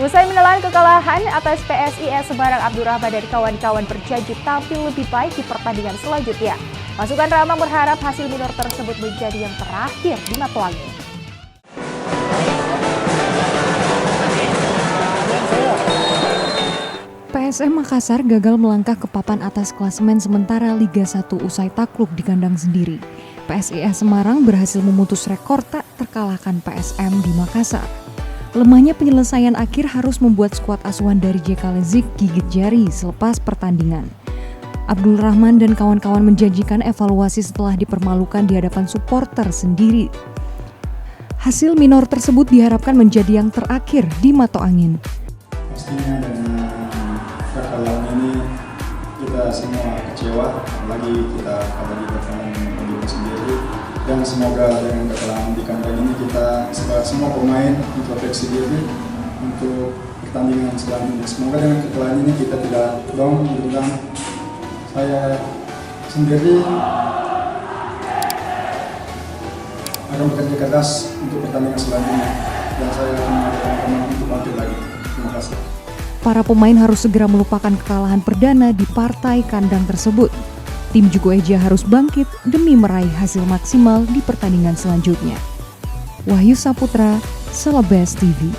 Usai menelan kekalahan atas PSIS Semarang, Abdurrahman dan kawan-kawan berjanji tampil lebih baik di pertandingan selanjutnya. Pasukan Rama berharap hasil minor tersebut menjadi yang terakhir di Matoangin. PSM Makassar gagal melangkah ke papan atas klasemen sementara Liga 1 usai takluk di kandang sendiri. PSIS Semarang berhasil memutus rekor tak terkalahkan PSM di Makassar. Lemahnya penyelesaian akhir harus membuat skuad asuhan dari JK Lezik gigit jari selepas pertandingan. Abdul Rahman dan kawan-kawan menjanjikan evaluasi setelah dipermalukan di hadapan supporter sendiri. Hasil minor tersebut diharapkan menjadi yang terakhir di Matoangin. Pastinya dengan kekalahan ini kita semua kecewa, apalagi kita apalagi bertanding sendiri. Dan semoga dengan kekalahan di kandang ini kita semua pemain introspeksi diri untuk pertandingan selanjutnya. Semoga dengan kekalahan ini kita tidak down gitu kan. Saya sendiri akan bekerja keras untuk pertandingan selanjutnya dan saya akan mengajak teman untuk tampil lagi. Terima kasih. Para pemain harus segera melupakan kekalahan perdana di partai kandang tersebut. Tim Jugo Eja harus bangkit demi meraih hasil maksimal di pertandingan selanjutnya. Wahyu Saputra, Celebes TV.